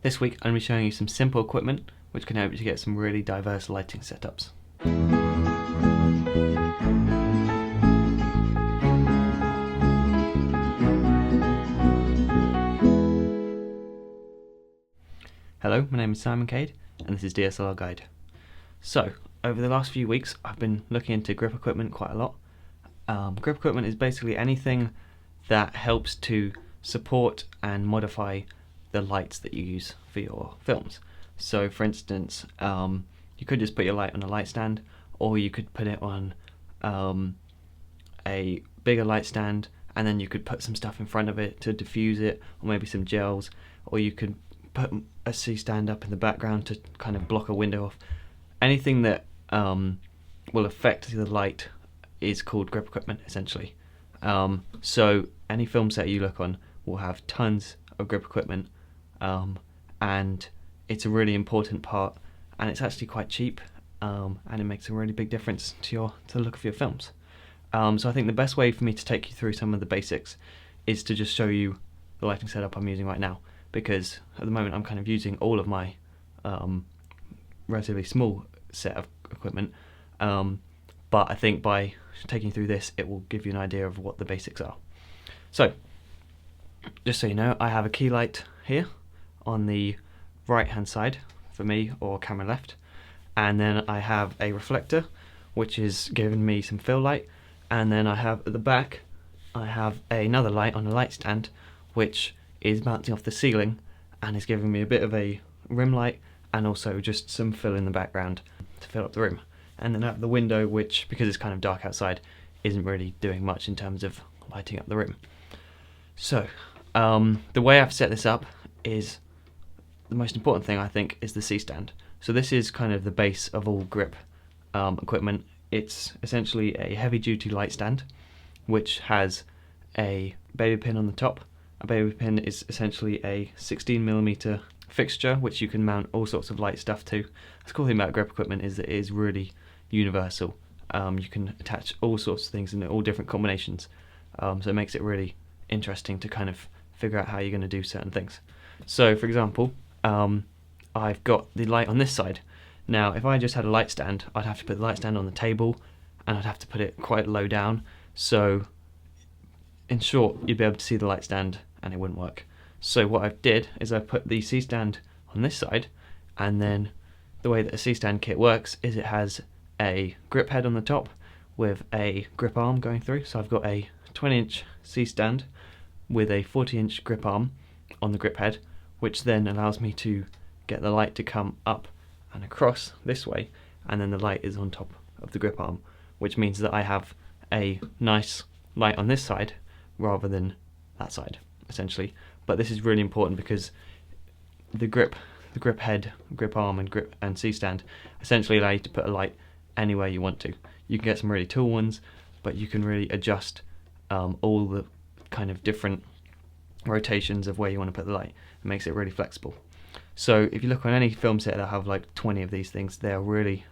This week I'm going to be showing you some simple equipment which can help you to get some really diverse lighting setups. Hello, my name is Cade and this is DSLRguide. So, over the last few weeks I've been looking into grip equipment quite a lot. Grip equipment is basically anything that helps to support and modify the lights that you use for your films. So for instance, you could just put your light on a light stand, or you could put it on a bigger light stand and then you could put some stuff in front of it to diffuse it, or maybe some gels, or you could put a C-stand up in the background to kind of block a window off. Anything that will affect the light is called grip equipment, essentially. So any film set you look on will have tons of grip equipment, and it's a really important part, and it's actually quite cheap, and it makes a really big difference to the look of your films. So I think the best way for me to take you through some of the basics is to just show you the lighting setup I'm using right now, because at the moment I'm kind of using all of my relatively small set of equipment, but I think by taking you through this it will give you an idea of what the basics are. So just so you know, I have a key light here on the right hand side for me, or camera left, and then I have a reflector which is giving me some fill light, and then I have at the back I have another light on a light stand which is bouncing off the ceiling and is giving me a bit of a rim light and also just some fill in the background to fill up the room. And then I have the window, which, because it's kind of dark outside, isn't really doing much in terms of lighting up the room. So the way I've set this up is, the most important thing I think is the C-stand. So this is kind of the base of all grip equipment. It's essentially a heavy duty light stand which has a baby pin on the top. A baby pin is essentially a 16mm fixture which you can mount all sorts of light stuff to. The cool thing about grip equipment is that it is really universal. You can attach all sorts of things in all different combinations, so it makes it really interesting to kind of figure out how you're going to do certain things. So for example, I've got the light on this side. Now if I just had a light stand, I'd have to put the light stand on the table and I'd have to put it quite low down, so in short you'd be able to see the light stand and it wouldn't work. So what I did is I put the C-stand on this side, and then the way that a C-stand kit works is it has a grip head on the top with a grip arm going through. So I've got a 20-inch C-stand with a 40-inch grip arm on the grip head, which then allows me to get the light to come up and across this way, and then the light is on top of the grip arm, which means that I have a nice light on this side rather than that side, essentially. But this is really important because the grip head, grip arm and C-stand essentially allow you to put a light anywhere you want to. You can get some really tall ones, but you can really adjust all the kind of different rotations of where you want to put the light. It makes it really flexible. So if you look on any film set that have like 20 of these things, they're really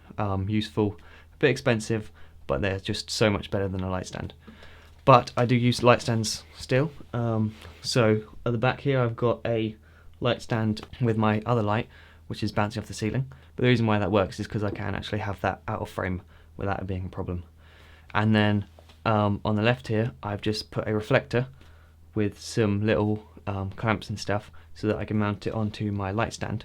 useful, a bit expensive, but they're just so much better than a light stand. But I do use light stands still. So at the back here I've got a light stand with my other light which is bouncing off the ceiling, but the reason why that works is because I can actually have that out of frame without it being a problem. And then on the left here I've just put a reflector with some little clamps and stuff so that I can mount it onto my light stand,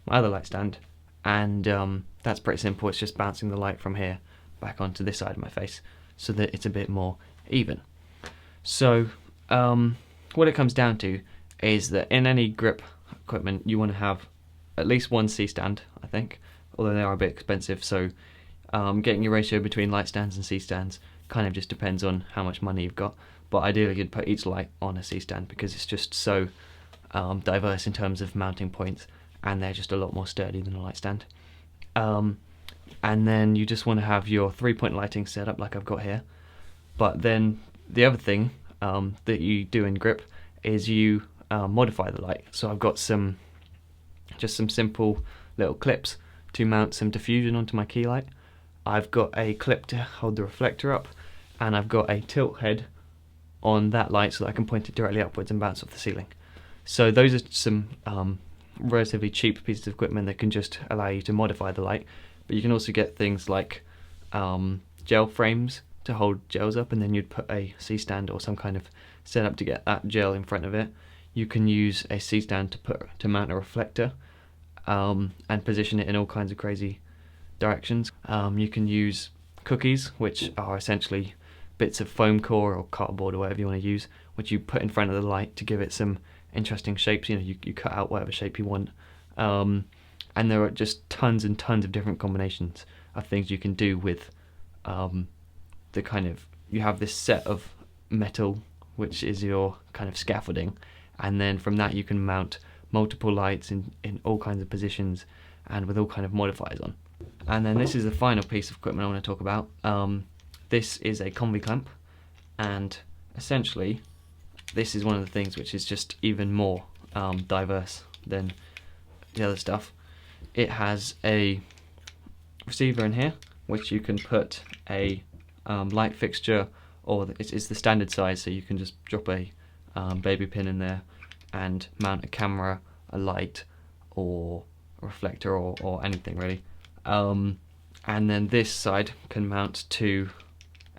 my other light stand, and that's pretty simple. It's just bouncing the light from here back onto this side of my face so that it's a bit more even. So what it comes down to is that in any grip equipment you want to have at least one C-stand, I think, although they are a bit expensive, so getting your ratio between light stands and C-stands kind of just depends on how much money you've got, but ideally you'd put each light on a C-stand because it's just so diverse in terms of mounting points, and they're just a lot more sturdy than a light stand. And then you just want to have your 3-point lighting set up like I've got here. But then the other thing that you do in grip is you modify the light. So I've got some simple little clips to mount some diffusion onto my key light. I've got a clip to hold the reflector up, and I've got a tilt head on that light so that I can point it directly upwards and bounce off the ceiling. So those are some relatively cheap pieces of equipment that can just allow you to modify the light, but you can also get things like gel frames to hold gels up, and then you'd put a C-stand or some kind of setup to get that gel in front of it. You can use a C-stand to mount a reflector and position it in all kinds of crazy directions. You can use cookies, which are essentially bits of foam core or cardboard or whatever you want to use, which you put in front of the light to give it some interesting shapes. You know, you cut out whatever shape you want, and there are just tons and tons of different combinations of things you can do with the kind of, you have this set of metal which is your kind of scaffolding, and then from that you can mount multiple lights in all kinds of positions and with all kind of modifiers on. And then this is the final piece of equipment I want to talk about. This is a combi clamp, and essentially this is one of the things which is just even more diverse than the other stuff. It has a receiver in here which you can put a light fixture, or it's the standard size, so you can just drop a baby pin in there and mount a camera, a light, or a reflector, or anything really. And then this side can mount to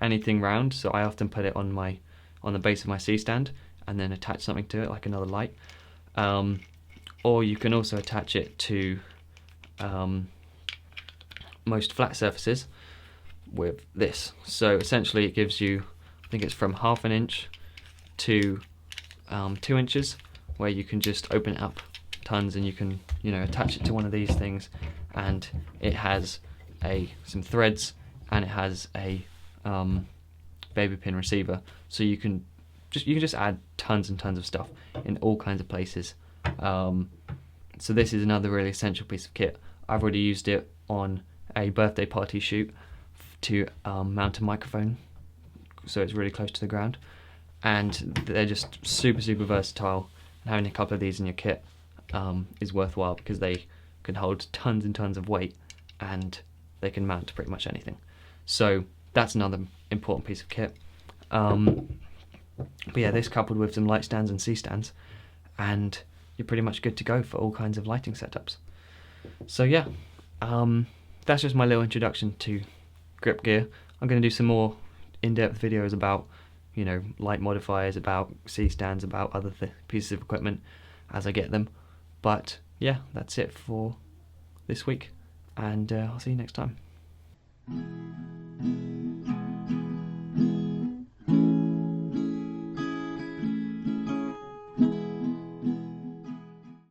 anything round, so I often put it on the base of my C-stand and then attach something to it like another light, or you can also attach it to most flat surfaces with this. So essentially it gives you, I think it's from 1/2 inch to 2 inches, where you can just open it up tons, and you can, you know, attach it to one of these things, and it has some threads, and it has a baby pin receiver, so you can just add tons and tons of stuff in all kinds of places. So this is another really essential piece of kit. I've already used it on a birthday party shoot to mount a microphone, so it's really close to the ground, and they're just super versatile, and having a couple of these in your kit is worthwhile because they can hold tons and tons of weight, and they can mount to pretty much anything. So that's another important piece of kit. But yeah, this coupled with some light stands and C-stands, and you're pretty much good to go for all kinds of lighting setups. So yeah, that's just my little introduction to grip gear. I'm going to do some more in-depth videos about, you know, light modifiers, about C-stands, about other pieces of equipment as I get them. But yeah, that's it for this week, and I'll see you next time.